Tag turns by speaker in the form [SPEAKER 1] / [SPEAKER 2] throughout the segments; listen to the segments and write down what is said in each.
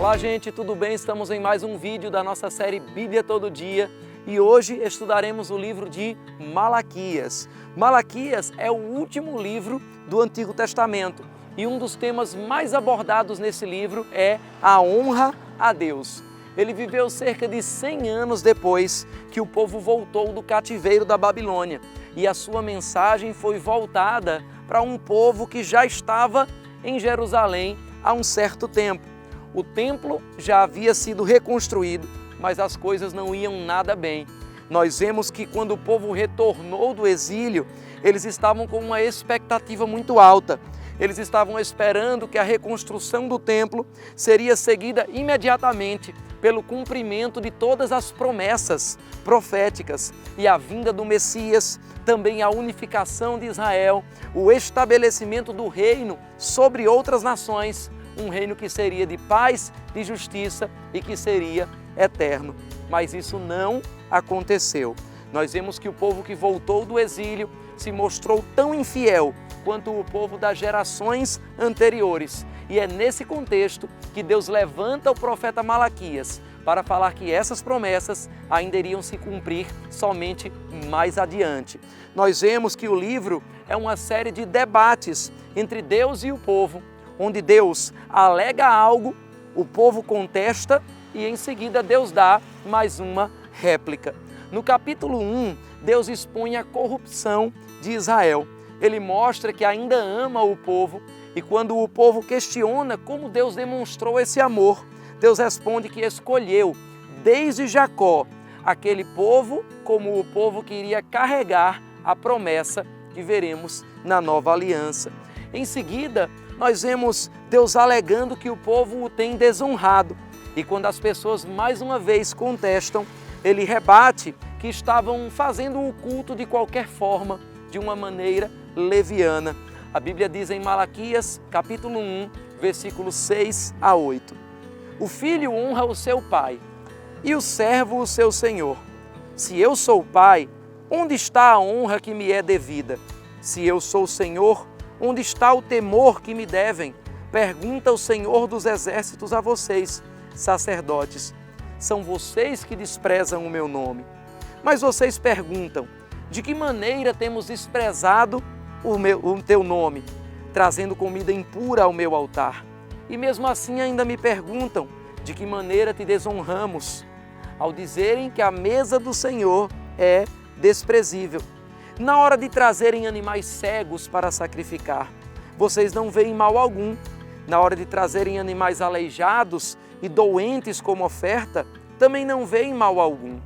[SPEAKER 1] Olá gente, tudo bem? Estamos em mais um vídeo da nossa série Bíblia Todo Dia e hoje estudaremos o livro de Malaquias. Malaquias é o último livro do Antigo Testamento e um dos temas mais abordados nesse livro é a honra a Deus. Ele viveu cerca de 100 anos depois que o povo voltou do cativeiro da Babilônia e a sua mensagem foi voltada para um povo que já estava em Jerusalém há um certo tempo. O templo já havia sido reconstruído, mas as coisas não iam nada bem. Nós vemos que quando o povo retornou do exílio, eles estavam com uma expectativa muito alta. Eles estavam esperando que a reconstrução do templo seria seguida imediatamente pelo cumprimento de todas as promessas proféticas e a vinda do Messias, também a unificação de Israel, o estabelecimento do reino sobre outras nações, um reino que seria de paz, de justiça e que seria eterno. Mas isso não aconteceu. Nós vemos que o povo que voltou do exílio se mostrou tão infiel quanto o povo das gerações anteriores. E é nesse contexto que Deus levanta o profeta Malaquias para falar que essas promessas ainda iriam se cumprir somente mais adiante. Nós vemos que o livro é uma série de debates entre Deus e o povo, onde Deus alega algo, o povo contesta e em seguida Deus dá mais uma réplica. No capítulo 1, Deus expõe a corrupção de Israel. Ele mostra que ainda ama o povo e quando o povo questiona como Deus demonstrou esse amor, Deus responde que escolheu desde Jacó aquele povo como o povo que iria carregar a promessa que veremos na nova aliança. Em seguida, nós vemos Deus alegando que o povo o tem desonrado. E quando as pessoas mais uma vez contestam, ele rebate que estavam fazendo o culto de qualquer forma, de uma maneira leviana. A Bíblia diz em Malaquias, capítulo 1, versículos 6 a 8. O filho honra o seu pai e o servo o seu senhor. Se eu sou pai, onde está a honra que me é devida? Se eu sou senhor, onde está o temor que me devem? Pergunta o Senhor dos Exércitos a vocês, sacerdotes. São vocês que desprezam o meu nome. Mas vocês perguntam, de que maneira temos desprezado o teu nome, trazendo comida impura ao meu altar? E mesmo assim ainda me perguntam, de que maneira te desonramos? Ao dizerem que a mesa do Senhor é desprezível. Na hora de trazerem animais cegos para sacrificar, vocês não veem mal algum. Na hora de trazerem animais aleijados e doentes como oferta, também não veem mal algum.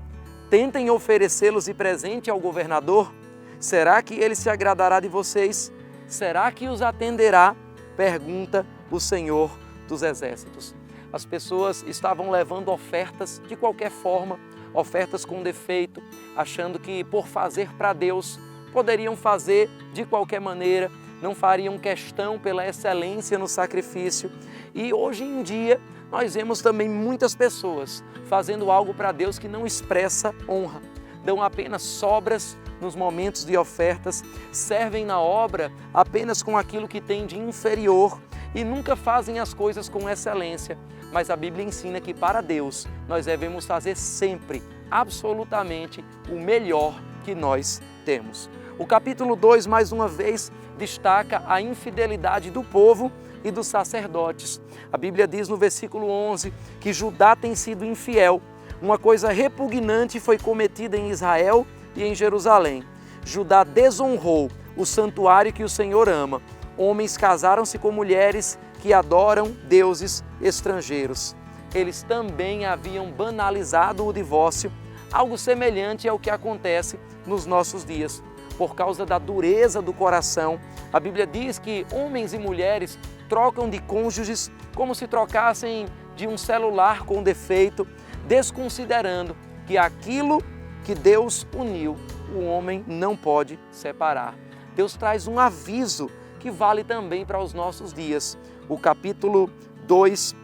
[SPEAKER 1] Tentem oferecê-los de presente ao governador. Será que ele se agradará de vocês? Será que os atenderá? Pergunta o Senhor dos Exércitos. As pessoas estavam levando ofertas de qualquer forma, ofertas com defeito, achando que por fazer para Deus poderiam fazer de qualquer maneira, não fariam questão pela excelência no sacrifício. E hoje em dia nós vemos também muitas pessoas fazendo algo para Deus que não expressa honra, dão apenas sobras nos momentos de ofertas, servem na obra apenas com aquilo que tem de inferior e nunca fazem as coisas com excelência. Mas a Bíblia ensina que para Deus nós devemos fazer sempre, absolutamente, o melhor que nós temos. O capítulo 2, mais uma vez, destaca a infidelidade do povo e dos sacerdotes. A Bíblia diz no versículo 11 que Judá tem sido infiel. Uma coisa repugnante foi cometida em Israel e em Jerusalém. Judá desonrou o santuário que o Senhor ama. Homens casaram-se com mulheres que adoram deuses estrangeiros. Eles também haviam banalizado o divórcio, algo semelhante ao que acontece nos nossos dias. Por causa da dureza do coração, a Bíblia diz que homens e mulheres trocam de cônjuges como se trocassem de um celular com defeito, desconsiderando que aquilo que Deus uniu, o homem não pode separar. Deus traz um aviso que vale também para os nossos dias. O capítulo 2,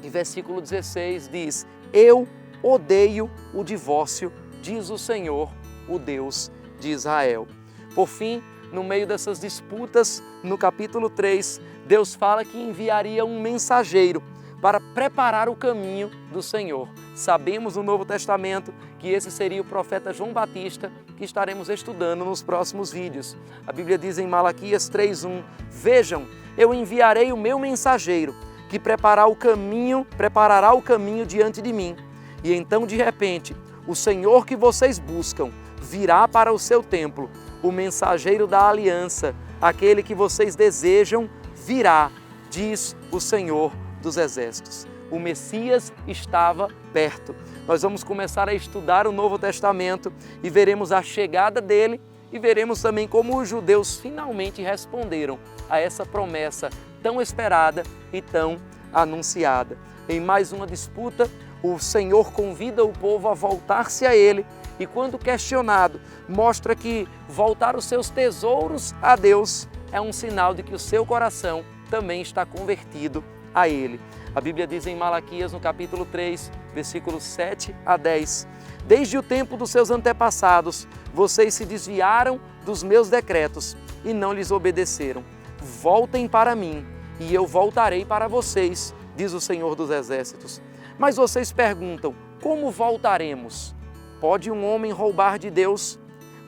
[SPEAKER 1] versículo 16 diz: Eu odeio o divórcio, diz o Senhor, o Deus de Israel. Por fim, no meio dessas disputas, no capítulo 3, Deus fala que enviaria um mensageiro para preparar o caminho do Senhor. Sabemos no Novo Testamento que esse seria o profeta João Batista, que estaremos estudando nos próximos vídeos. A Bíblia diz em Malaquias 3:1: Vejam, eu enviarei o meu mensageiro, que preparará o caminho diante de mim. E então, de repente, o Senhor que vocês buscam virá para o seu templo. O mensageiro da aliança, aquele que vocês desejam, virá, diz o Senhor dos Exércitos. O Messias estava perto. Nós vamos começar a estudar o Novo Testamento e veremos a chegada dele e veremos também como os judeus finalmente responderam a essa promessa tão esperada e tão anunciada. Em mais uma disputa, o Senhor convida o povo a voltar-se a Ele e, quando questionado, mostra que voltar os seus tesouros a Deus é um sinal de que o seu coração também está convertido a Ele. A Bíblia diz em Malaquias, no capítulo 3, versículos 7 a 10: Desde o tempo dos seus antepassados, vocês se desviaram dos meus decretos e não lhes obedeceram. Voltem para mim e eu voltarei para vocês, diz o Senhor dos Exércitos. Mas vocês perguntam, como voltaremos? Pode um homem roubar de Deus?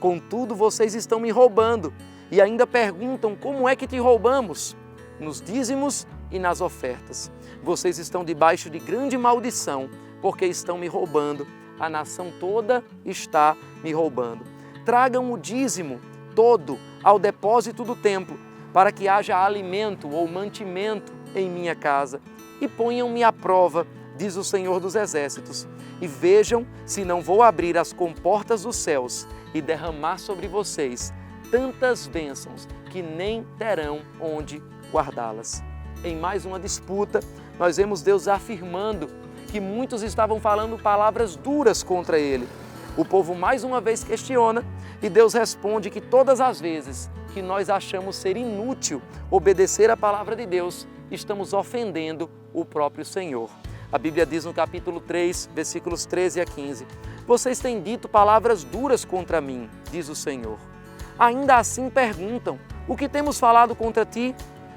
[SPEAKER 1] Contudo, vocês estão me roubando e ainda perguntam, como é que te roubamos? Nos dízimos e nas ofertas. Vocês estão debaixo de grande maldição, porque estão me roubando. A nação toda está me roubando. Tragam o dízimo todo ao depósito do templo, para que haja alimento ou mantimento em minha casa. E ponham-me à prova, diz o Senhor dos Exércitos, e vejam se não vou abrir as comportas dos céus e derramar sobre vocês tantas bênçãos que nem terão onde guardá-las. Em mais uma disputa, nós vemos Deus afirmando que muitos estavam falando palavras duras contra ele. O povo mais uma vez questiona e Deus responde que todas as vezes que nós achamos ser inútil obedecer a palavra de Deus, estamos ofendendo o próprio Senhor. A Bíblia diz no capítulo 3, versículos 13 a 15, Vocês têm dito palavras duras contra mim, diz o Senhor. Ainda assim perguntam, o que temos falado contra ti?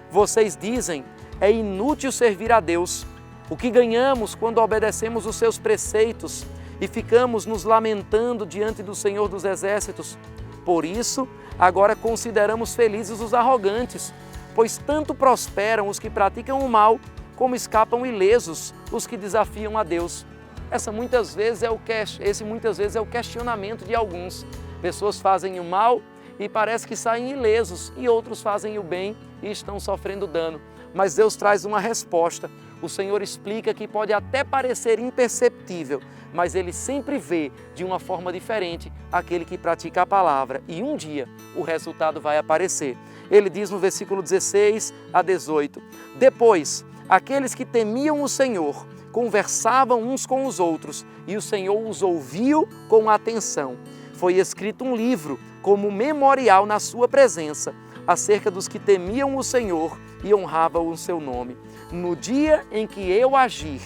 [SPEAKER 1] Vocês dizem, é inútil servir a Deus. O que ganhamos quando obedecemos os seus preceitos e ficamos nos lamentando diante do Senhor dos Exércitos? Por isso, agora consideramos felizes os arrogantes, pois tanto prosperam os que praticam o mal, como escapam ilesos os que desafiam a Deus. Esse muitas vezes é o questionamento de alguns. Pessoas fazem o mal e parece que saem ilesos, e outros fazem o bem e estão sofrendo dano. Mas Deus traz uma resposta. O Senhor explica que pode até parecer imperceptível, mas Ele sempre vê de uma forma diferente aquele que pratica a palavra, e um dia o resultado vai aparecer. Ele diz no versículo 16 a 18, Depois, aqueles que temiam o Senhor conversavam uns com os outros, e o Senhor os ouviu com atenção. Foi escrito um livro como memorial na sua presença, acerca dos que temiam o Senhor e honravam o seu nome. No dia em que eu agir,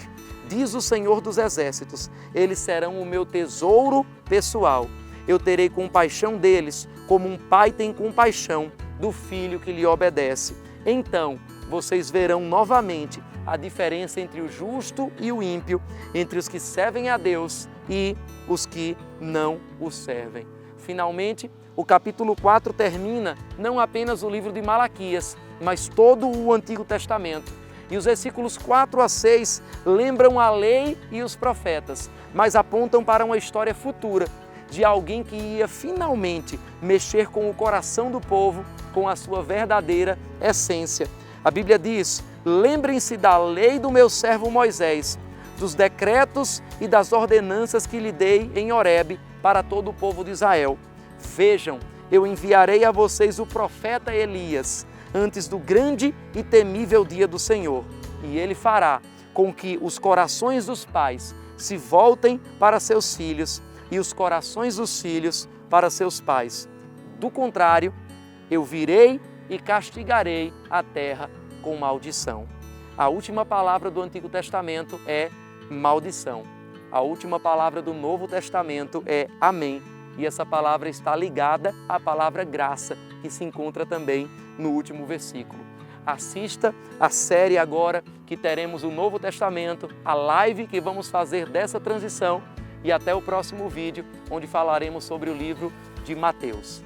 [SPEAKER 1] diz o Senhor dos Exércitos, eles serão o meu tesouro pessoal. Eu terei compaixão deles, como um pai tem compaixão do filho que lhe obedece. Então, vocês verão novamente a diferença entre o justo e o ímpio, entre os que servem a Deus e os que não o servem. Finalmente, o capítulo 4 termina não apenas o livro de Malaquias, mas todo o Antigo Testamento. E os versículos 4 a 6 lembram a lei e os profetas, mas apontam para uma história futura de alguém que ia finalmente mexer com o coração do povo, com a sua verdadeira essência. A Bíblia diz, lembrem-se da lei do meu servo Moisés, dos decretos e das ordenanças que lhe dei em Horebe para todo o povo de Israel. Vejam, eu enviarei a vocês o profeta Elias, antes do grande e temível dia do Senhor, e ele fará com que os corações dos pais se voltem para seus filhos e os corações dos filhos para seus pais. Do contrário, eu virei e castigarei a terra com maldição. A última palavra do Antigo Testamento é maldição. A última palavra do Novo Testamento é amém. E essa palavra está ligada à palavra graça, que se encontra também no último versículo. assista a série agora que teremos o Novo Testamento, a live que vamos fazer dessa transição e até o próximo vídeo, onde falaremos sobre o livro de Mateus.